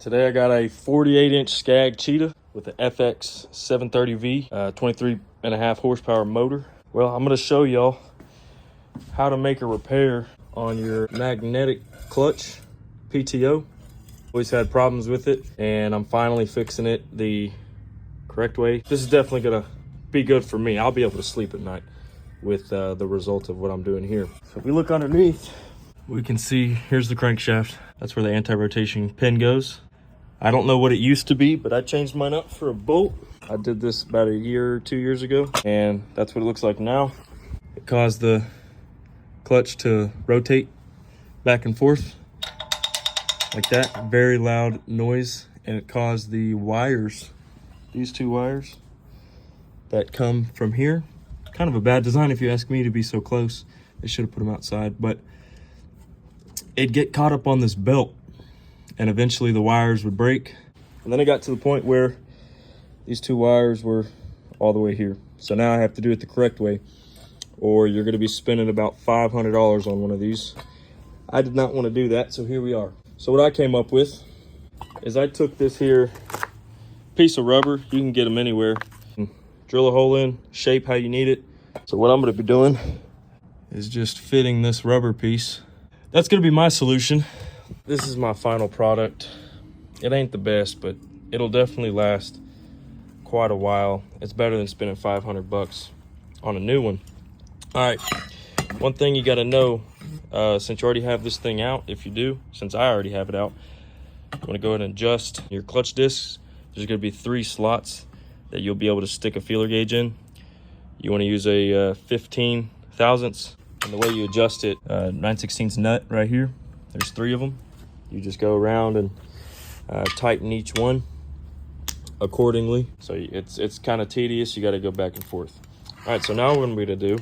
Today I got a 48-inch SCAG Cheetah with the FX 730V, 23.5 horsepower motor. Well, I'm gonna show y'all how to make a repair on your magnetic clutch PTO. Always had problems with it, and I'm finally fixing it the correct way. This is definitely gonna be good for me. I'll be able to sleep at night with the result of what I'm doing here. So if we look underneath, we can see here's the crankshaft. That's where the anti-rotation pin goes. I don't know what it used to be, but I changed mine up for a bolt. I did this about a year or 2 years ago, and that's what it looks like now. It caused the clutch to rotate back and forth like that. Very loud noise, and it caused the wires, these two wires that come from here. Kind of a bad design if you ask me, to be so close. They should have put them outside, but it'd get caught up on this belt, and eventually the wires would break. And then it got to the point where these two wires were all the way here. So now I have to do it the correct way, or you're gonna be spending about $500 on one of these. I did not want to do that, so here we are. So what I came up with is I took this here piece of rubber. You can get them anywhere. Drill a hole in, shape how you need it. So what I'm gonna be doing is just fitting this rubber piece. That's gonna be my solution. This is my final product. It ain't the best, but it'll definitely last quite a while. It's better than spending 500 bucks on a new one. All right, one thing you gotta know, since you already have this thing out, if you do, since I already have it out, you wanna go ahead and adjust your clutch discs. There's gonna be 3 slots that you'll be able to stick a feeler gauge in. You wanna use a 15 thousandths, and the way you adjust it, 9/16 nut right here. There's 3 of them. You just go around and tighten each one accordingly. So it's kind of tedious. You got to go back and forth. All right, so now what I'm going to do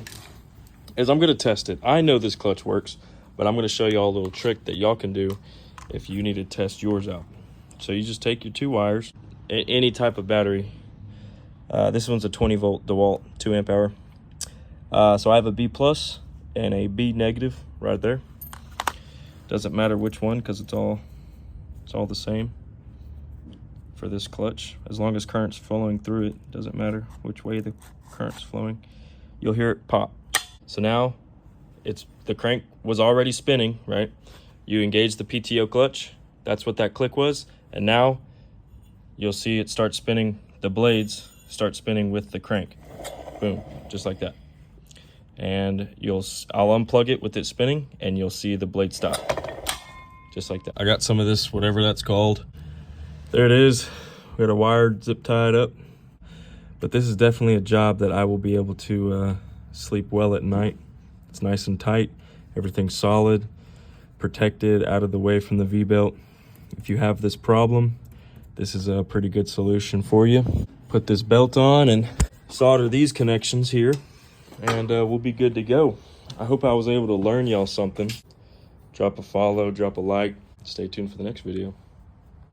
is I'm going to test it. I know this clutch works, but I'm going to show y'all a little trick that y'all can do if you need to test yours out. So you just take your 2 wires, any type of battery. This one's a 20 volt DeWalt 2 amp hour. So I have a B plus and a B negative right there. Doesn't matter which one, because it's all the same for this clutch. As long as current's flowing through it, doesn't matter which way the current's flowing. You'll hear it pop. So now the crank was already spinning, right? You engage the PTO clutch. That's what that click was. And now you'll see it start spinning. The blades start spinning with the crank. Boom, just like that. And I'll unplug it with it spinning, and you'll see the blade stop, just like that. I got some of this, whatever that's called. There it is. We got a wire zip tied up, but this is definitely a job that I will be able to sleep well at night. It's nice and tight, everything's solid, protected, out of the way from the V-belt. If you have this problem, this is a pretty good solution for you. Put this belt on and solder these connections here, and we'll be good to go. I hope I was able to learn y'all something. Drop a follow, drop a like. Stay tuned for the next video.